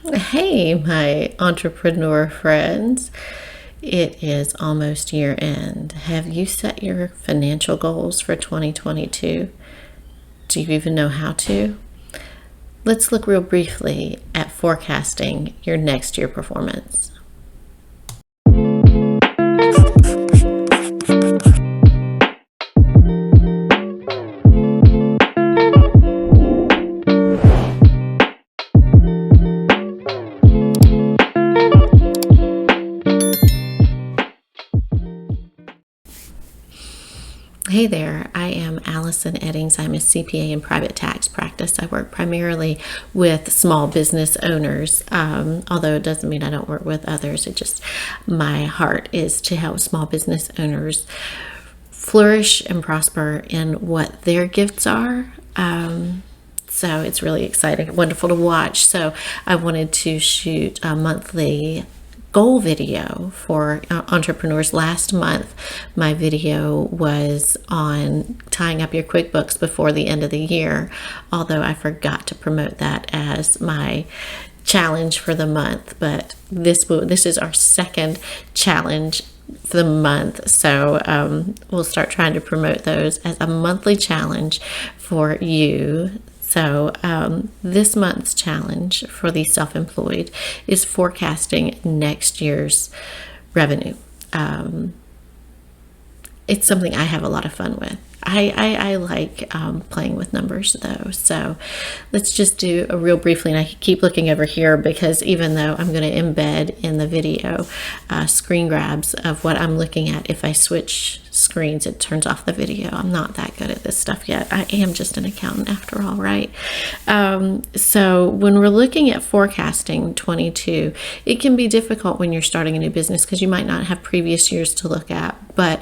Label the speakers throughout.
Speaker 1: Hey, my entrepreneur friends. It is almost year end. Have you set your financial goals for 2022? Do you even know how to? Let's look real briefly at forecasting your next year performance. Hey there, I am Alison Eddings. I'm a CPA in private tax practice. I work primarily with small business owners, although it doesn't mean I don't work with others. My heart is to help small business owners flourish and prosper in what their gifts are. So it's really exciting, wonderful to watch. So I wanted to shoot a monthly goal video for entrepreneurs. Last month, my video was on tying up your QuickBooks before the end of the year, although I forgot to promote that as my challenge for the month. But this is our second challenge for the month, so we'll start trying to promote those as a monthly challenge for you. So this month's challenge for the self-employed is forecasting next year's revenue. It's something I have a lot of fun with. I like playing with numbers though. So let's just do a real briefly, and I keep looking over here because even though I'm going to embed in the video screen grabs of what I'm looking at, if I switch screens, it turns off the video. I'm not that good at this stuff yet. I am just an accountant after all, right? So when we're looking at forecasting 22, it can be difficult when you're starting a new business because you might not have previous years to look at, but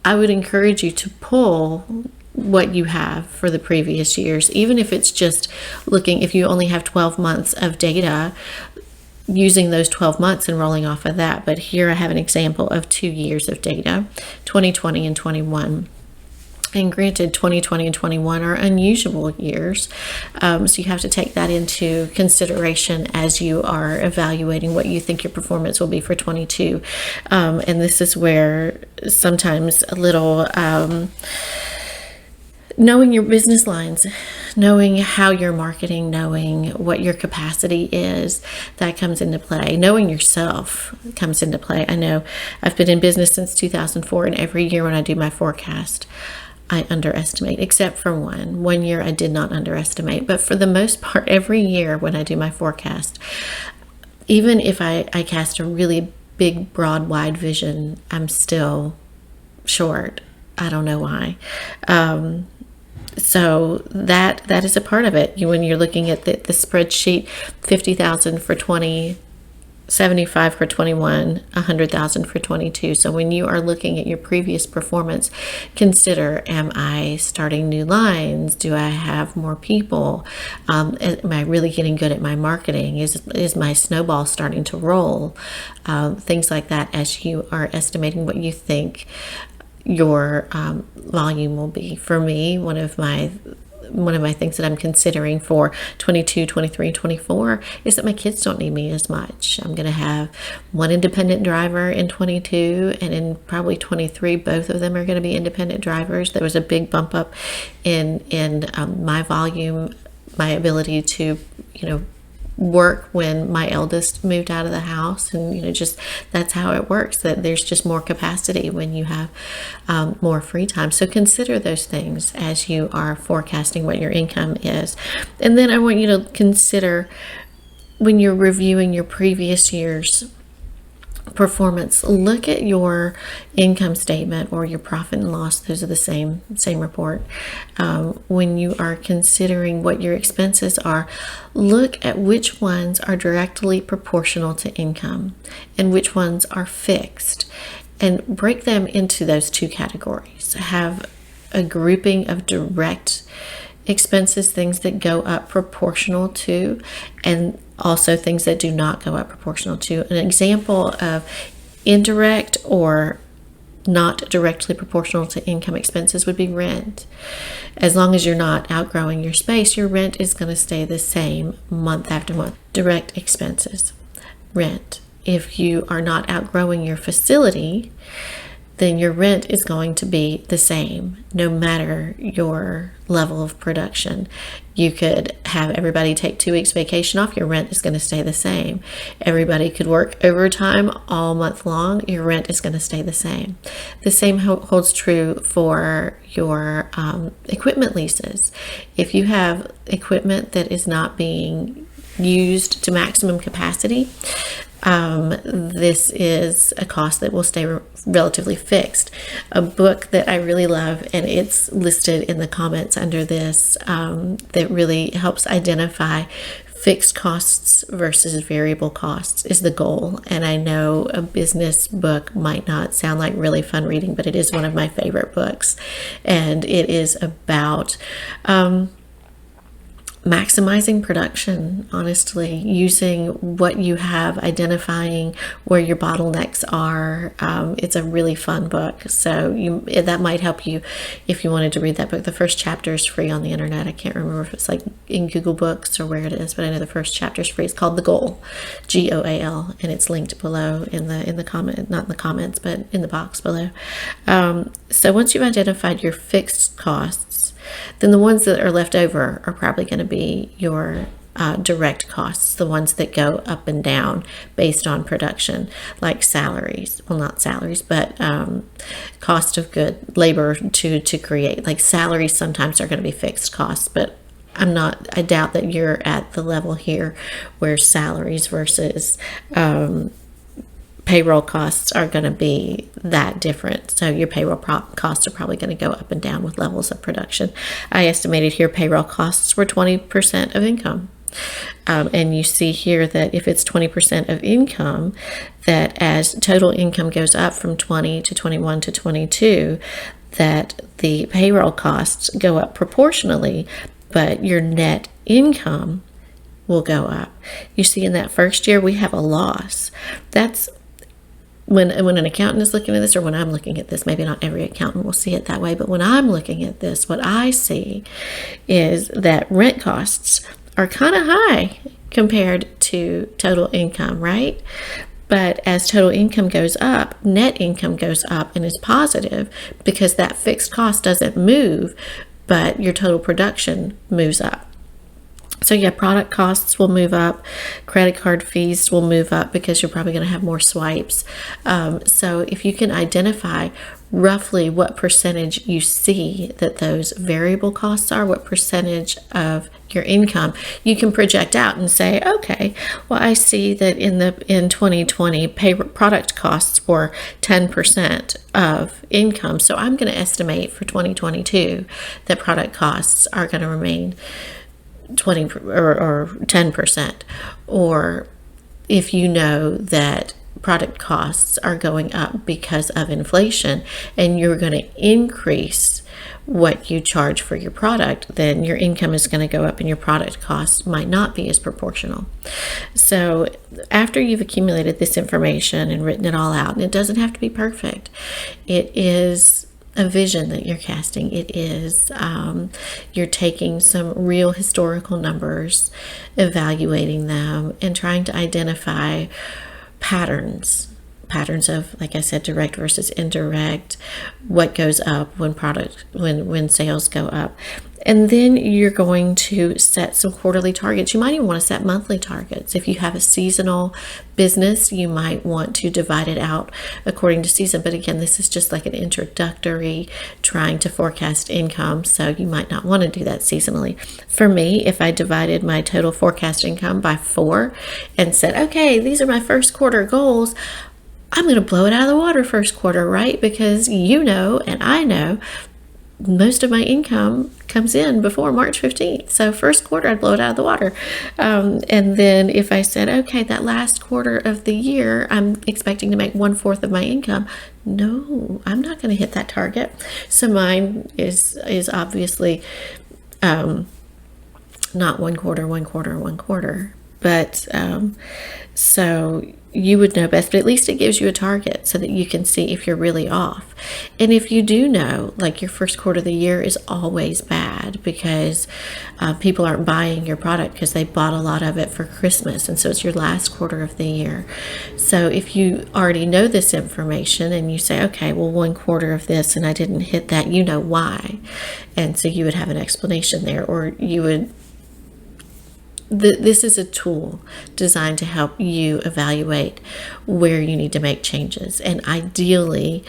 Speaker 1: I would encourage you to pull what you have for the previous years, even if it's just looking, if you only have 12 months of data, using those 12 months and rolling off of that. But here I have an example of 2 years of data, 2020 and 21. And granted, 2020 and 21 are unusual years, so you have to take that into consideration as you are evaluating what you think your performance will be for 22. And this is where sometimes a little knowing your business lines, knowing how you're marketing, knowing what your capacity is, that comes into play. Knowing yourself comes into play. I know I've been in business since 2004, and every year when I do my forecast, I underestimate, except for one year I did not underestimate. But for the most part, every year when I do my forecast, even if I cast a really big, broad, wide vision, I'm still short. I don't know why. So that is a part of it. When you're looking at the spreadsheet, 50,000 for 20, 75 for 21, 100,000 for 22. So when you are looking at your previous performance, consider, am I starting new lines? Do I have more people? Am I really getting good at my marketing? Is my snowball starting to roll? Things like that as you are estimating what you think your volume will be. For me, one of my things that I'm considering for 22, 23, 24 is that my kids don't need me as much. I'm going to have one independent driver in 22, and in probably 23, both of them are going to be independent drivers. There was a big bump up in my volume, my ability to, work when my eldest moved out of the house, and just that's how it works, that there's just more capacity when you have more free time. So consider those things as you are forecasting what your income is. And then I want you to consider, when you're reviewing your previous year's performance, look at your income statement or your profit and loss. Those are the same report. When you are considering what your expenses are, look at which ones are directly proportional to income and which ones are fixed, and break them into those two categories. Have a grouping of direct expenses, things that go up proportional to, and also things that do not go up proportional to. An example of indirect or not directly proportional to income expenses would be rent. As long as you're not outgrowing your space, your rent is going to stay the same month after month. Direct expenses, rent. If you are not outgrowing your facility, then your rent is going to be the same no matter your level of production. You could have everybody take 2 weeks vacation off, your rent is going to stay the same. Everybody could work overtime all month long, your rent is going to stay the same. The same holds true for your equipment leases. If you have equipment that is not being used to maximum capacity, this is a cost that will stay relatively fixed. A book that I really love, and it's listed in the comments under this, that really helps identify fixed costs versus variable costs, is The Goal. And I know a business book might not sound like really fun reading, but it is one of my favorite books. And it is about maximizing production, honestly, using what you have, identifying where your bottlenecks are. It's a really fun book. So that might help you if you wanted to read that book. The first chapter is free on the internet. I can't remember if it's like in Google Books or where it is, but I know the first chapter is free. It's called The Goal, Goal, and it's linked below in the comment, not in the comments, but in the box below. So once you've identified your fixed costs, then the ones that are left over are probably going to be your direct costs, the ones that go up and down based on production, like salaries. Well, not salaries, but cost of good labor to create. Like salaries sometimes are going to be fixed costs, but I doubt that you're at the level here where salaries versus payroll costs are going to be that different. So your payroll costs are probably going to go up and down with levels of production. I estimated here payroll costs were 20% of income. And you see here that if it's 20% of income, that as total income goes up from 20 to 21 to 22, that the payroll costs go up proportionally, but your net income will go up. You see, in that first year, we have a loss. That's when an accountant is looking at this, or when I'm looking at this, maybe not every accountant will see it that way, but when I'm looking at this, what I see is that rent costs are kind of high compared to total income, right? But as total income goes up, net income goes up and is positive because that fixed cost doesn't move, but your total production moves up. So yeah, product costs will move up, credit card fees will move up because you're probably going to have more swipes. So if you can identify roughly what percentage you see that those variable costs are, what percentage of your income, you can project out and say, okay, well, I see that in 2020, product costs were 10% of income. So I'm going to estimate for 2022 that product costs are going to remain 20 or 10%. Or if you know that product costs are going up because of inflation and you're going to increase what you charge for your product, then your income is going to go up and your product costs might not be as proportional. So after you've accumulated this information and written it all out, and it doesn't have to be perfect, it is a vision that you're casting. It is you're taking some real historical numbers, evaluating them, and trying to identify patterns of, like I said, direct versus indirect, what goes up when sales go up. And then you're going to set some quarterly targets. You might even want to set monthly targets. If you have a seasonal business, you might want to divide it out according to season. But again, this is just like an introductory trying to forecast income. So you might not want to do that seasonally. For me, if I divided my total forecast income by 4 and said, okay, these are my first quarter goals, I'm going to blow it out of the water first quarter, right? Because you know, and I know, most of my income comes in before March 15th. So first quarter, I'd blow it out of the water. And then if I said, okay, that last quarter of the year, I'm expecting to make 1/4 of my income. No, I'm not going to hit that target. So mine is obviously not 1/4, 1/4, 1/4, But so you would know best, but at least it gives you a target so that you can see if you're really off. And if you do know, like your first quarter of the year is always bad because people aren't buying your product because they bought a lot of it for Christmas, and so it's your last quarter of the year. So if you already know this information and you say, okay, well, 1/4 of this and I didn't hit that, you know why. And so you would have an explanation there, or you would this is a tool designed to help you evaluate where you need to make changes. And ideally,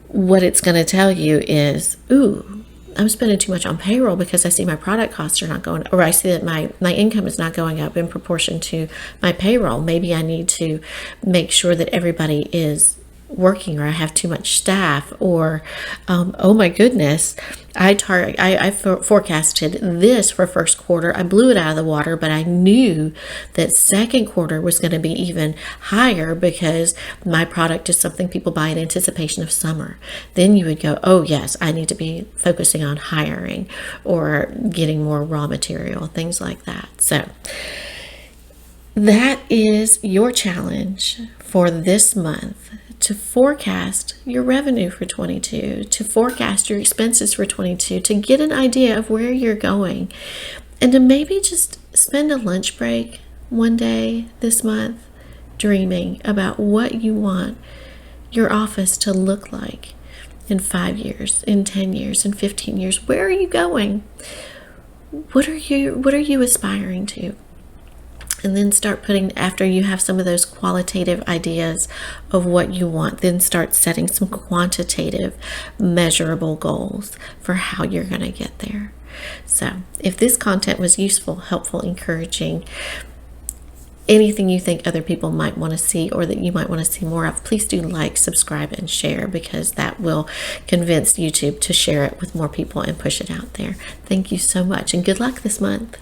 Speaker 1: what it's going to tell you is, ooh, I'm spending too much on payroll because I see my product costs are not going, or I see that my income is not going up in proportion to my payroll. Maybe I need to make sure that everybody is working, or I have too much staff, or oh my goodness, I forecasted this for first quarter. I blew it out of the water, but I knew that second quarter was going to be even higher because my product is something people buy in anticipation of summer. Then you would go, oh yes, I need to be focusing on hiring or getting more raw material, things like that. So that is your challenge for this month, to forecast your revenue for 22, to forecast your expenses for 22, to get an idea of where you're going, and to maybe just spend a lunch break one day this month dreaming about what you want your office to look like in 5 years, in 10 years, in 15 years. Where are you going? What are you aspiring to? And then start putting, after you have some of those qualitative ideas of what you want, then start setting some quantitative, measurable goals for how you're going to get there. So if this content was useful, helpful, encouraging, anything you think other people might want to see or that you might want to see more of, please do like, subscribe, and share, because that will convince YouTube to share it with more people and push it out there. Thank you so much, and good luck this month.